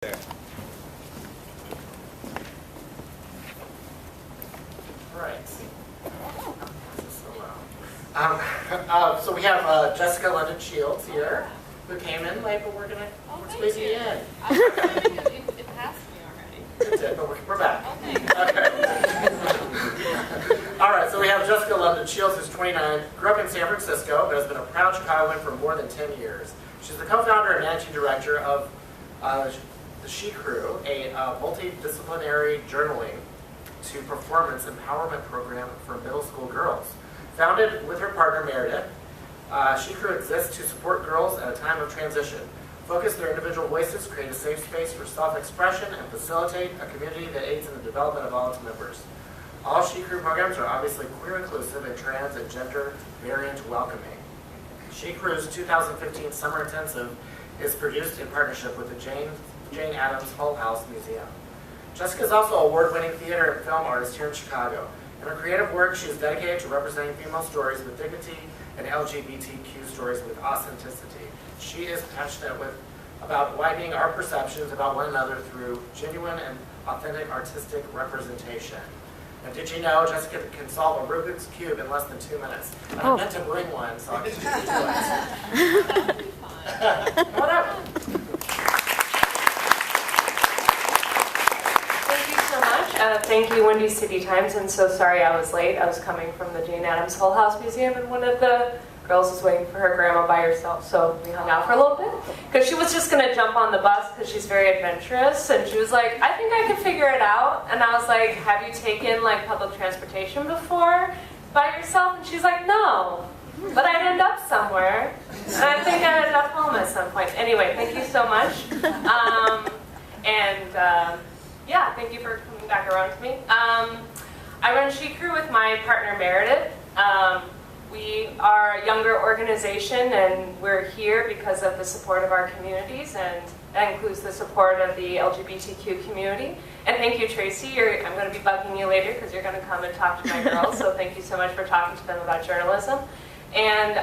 there. All right. So we have Jessica London Shields here, who came in late, but we're squeeze you in. It passed me already. It did, but we're back. Okay. All right, so we have Jessica London Shields, who's 29, grew up in San Francisco, but has been a proud Chicagoan for more than 10 years. She's the co-founder and managing director of the She Crew, a multidisciplinary journaling to performance empowerment program for middle school girls. Founded with her partner Meredith, She Crew exists to support girls at a time of transition, focus their individual voices, create a safe space for self-expression, and facilitate a community that aids in the development of all its members. All She Crew programs are obviously queer inclusive and trans and gender variant welcoming. She Crew's 2015 Summer Intensive is produced in partnership with the Jane Addams Hull House Museum. Jessica is also an award-winning theater and film artist here in Chicago. In her creative work, she is dedicated to representing female stories with dignity and LGBTQ stories with authenticity. She is passionate about widening our perceptions about one another through genuine and authentic artistic representation. And did you know Jessica can solve a Rubik's Cube in less than 2 minutes? And I meant to bring one, so I can do it. That'll be fun. Whatever. Thank you so much. Thank you, Windy City Times. And so sorry I was late. I was coming from the Jane Addams Hull House Museum, and one of the girls was waiting for her grandma by herself. So we hung out for a little bit because she was just going to jump on the bus because she's very adventurous. And she was like, I think I can figure it out. And I was like, have you taken like public transportation before by yourself? And she's like, no. But I'd end up somewhere. And I think I'd end up home at some point. Anyway, thank you so much. Yeah, thank you for coming back around to me. I run She Crew with my partner Meredith. We are a younger organization, and we're here because of the support of our communities, and that includes the support of the LGBTQ community. And thank you, Tracy. I'm going to be bugging you later because you're going to come and talk to my girls, so thank you so much for talking to them about journalism. And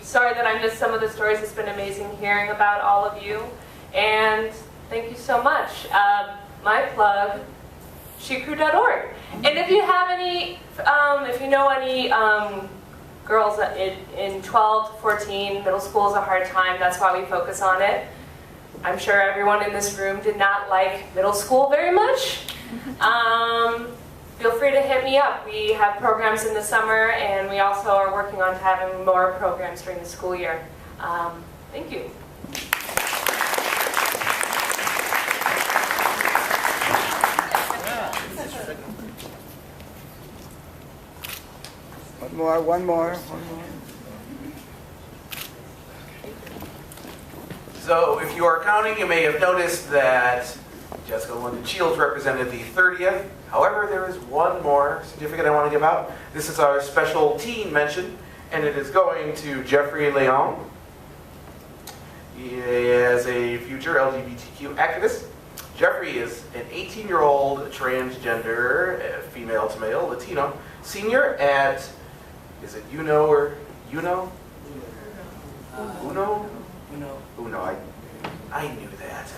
sorry that I missed some of the stories. It's been amazing hearing about all of you. And thank you so much. My plug, shecrew.org. And if you have any, if you know any girls in 12 to 14, middle school is a hard time. That's why we focus on it. I'm sure everyone in this room did not like middle school very much. Feel free to hit me up. We have programs in the summer, and we also are working on having more programs during the school year. Thank you. One more. So if you are counting, you may have noticed that Jessica London Shields represented the 30th. However, there is one more certificate I want to give out. This is our special teen mention, and it is going to Jeffrey Leon. He is a future LGBTQ activist. Jeffrey is an 18-year-old transgender, female to male, Latino, senior at, is it Uno or Uno? Uno? Uno, I knew that.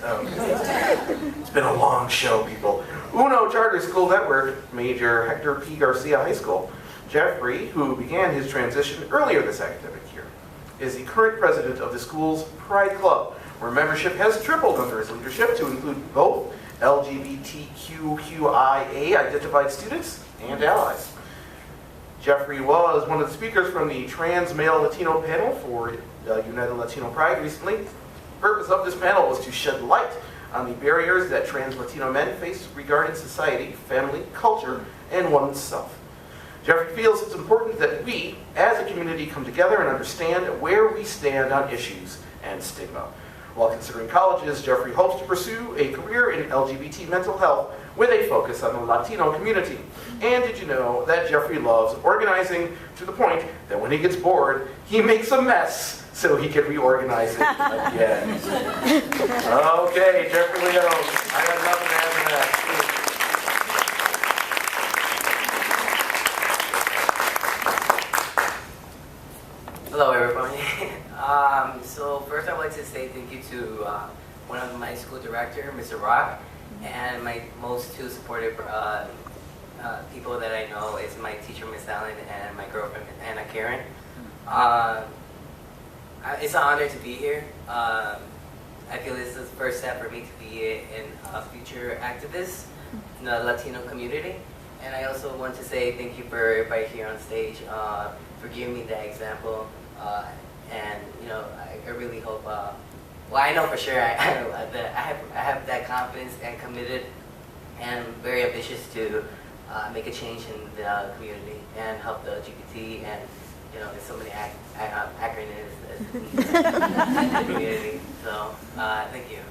It's been a long show, people. Uno Charter School Network, Major Hector P. Garcia High School. Jeffrey, who began his transition earlier this academic year, is the current president of the school's Pride Club, where membership has tripled under his leadership to include both LGBTQIA identified students and allies. Jeffrey was one of the speakers from the Trans Male Latino panel for United Latino Pride recently. The purpose of this panel was to shed light on the barriers that trans Latino men face regarding society, family, culture, and oneself. Jeffrey feels it's important that we, as a community, come together and understand where we stand on issues and stigma. While considering colleges, Jeffrey hopes to pursue a career in LGBT mental health with a focus on the Latino community. And did you know that Jeffrey loves organizing to the point that when he gets bored, he makes a mess so he can reorganize it again. Okay, Jeffrey Leon, I got nothing to add to that. Hello, everybody. So first, I would like to say thank you to one of my school director, Mr. Rock, and my most two supportive people that I know is my teacher, Miss Allen, and my girlfriend, Anna Karen. It's an honor to be here. I feel this is the first step for me to be a future activist in the Latino community. And I also want to say thank you for everybody here on stage for giving me that example. And you know, I really hope. Well, I know for sure I have that confidence and committed and very ambitious to make a change in the community and help the LGBT and there's so many acronyms in the community. So thank you.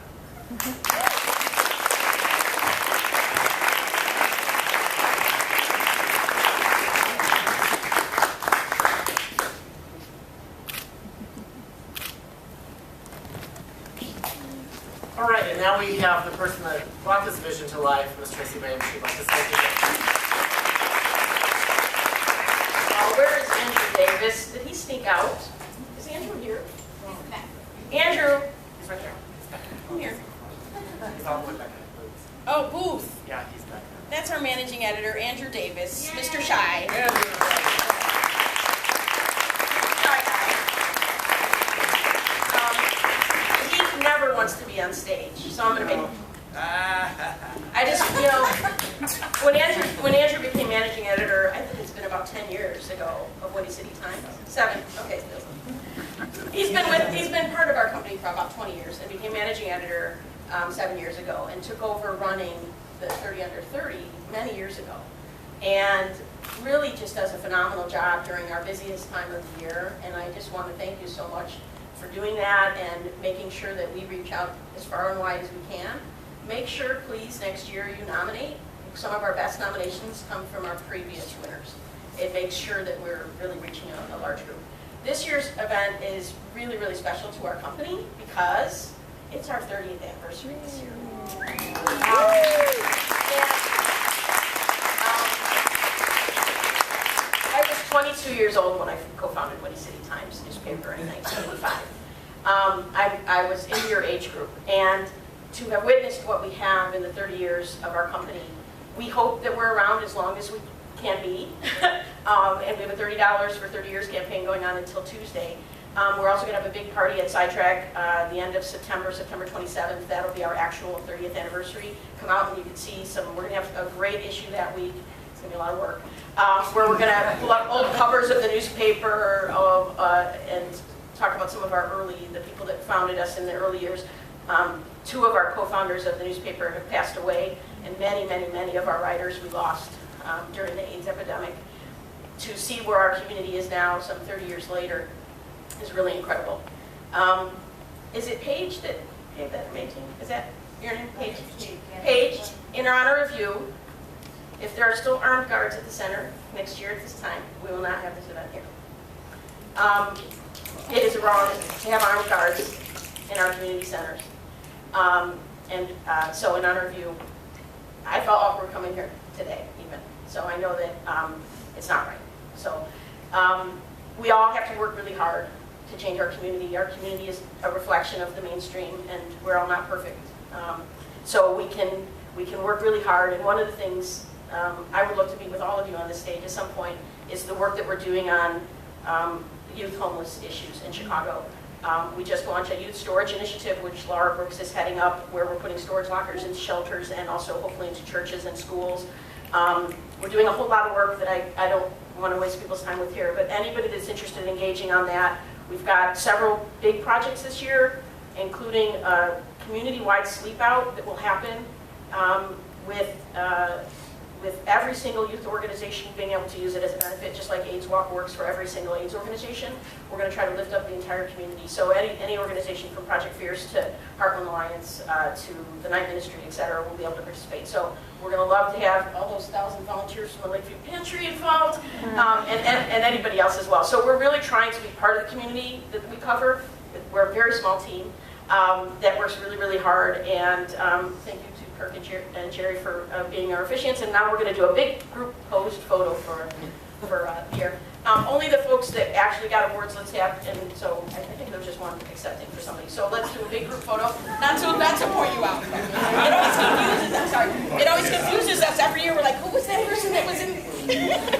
All right, and now we have the person that brought this vision to life, Ms. Tracy Baines. She'd like to say Where is Andrew Davis? Did he sneak out? Is Andrew here? Andrew! he's right there. Come here. He's all the way back in the booth. Oh, Booth. Yeah, he's back there. That's our managing editor, Andrew Davis. Mr. Shy. He never wants to be on stage, so I'm going to make... I just, when Andrew became managing editor, I think it's been about 10 years ago of Windy City Times. 7, okay. He's been part of our company for about 20 years and became managing editor 7 years ago and took over running the 30 Under 30 many years ago. And really just does a phenomenal job during our busiest time of the year. And I just want to thank you so much for doing that and making sure that we reach out as far and wide as we can. Make sure, please, next year you nominate. Some of our best nominations come from our previous winners. It makes sure that we're really reaching a large group. This year's event is really, really special to our company because it's our 30th anniversary this year. I was 22 years old when I co-founded Windy City Times newspaper in 1985. I was in your age group, and to have witnessed what we have in the 30 years of our company, we hope that we're around as long as we can be. And we have a $30 for 30 years campaign going on until Tuesday. We're also going to have a big party at Sidetrack the end of September 27th. That'll be our actual 30th anniversary. Come out and you can see we're going to have a great issue that week. It's going to be a lot of work. Where we're going to pull up old covers of the newspaper and talk about some of the people that founded us in the early years. 2 of our co-founders of the newspaper have passed away, and many, many, many of our writers we lost during the AIDS epidemic. To see where our community is now, some 30 years later, is really incredible. Is it Paige that gave that amazing? Is that your name, Paige? Paige, in honor of you, if there are still armed guards at the center next year at this time, we will not have this event here. It is wrong to have armed guards in our community centers. So in honor of you, I felt awkward coming here today even. So I know that it's not right. So we all have to work really hard to change our community. Our community is a reflection of the mainstream, and we're all not perfect. So we can work really hard. And one of the things I would love to be with all of you on this stage at some point is the work that we're doing on youth homeless issues in Chicago. We just launched a youth storage initiative, which Laura Brooks is heading up, where we're putting storage lockers into shelters and also hopefully into churches and schools. We're doing a whole lot of work that I don't want to waste people's time with here, but anybody that's interested in engaging on that, we've got several big projects this year, including a community-wide sleep out that will happen with every single youth organization being able to use it as a benefit, just like AIDS Walk works for every single AIDS organization. We're going to try to lift up the entire community. So any organization from Project Fierce to Heartland Alliance to the Night Ministry, et cetera, will be able to participate. So we're going to love to have all those 1,000 volunteers from the Lakeview Pantry involved, and anybody else as well. So we're really trying to be part of the community that we cover. We're a very small team that works really, really hard, and thank you to Kirk and Jerry for being our officiants. And now we're going to do a big group post photo for here. Only the folks that actually got awards, let's have, and so I think there was just one accepting for somebody. So let's do a big group photo. Not to point you out. It always confuses us. Every year we're like, who was that person that was in?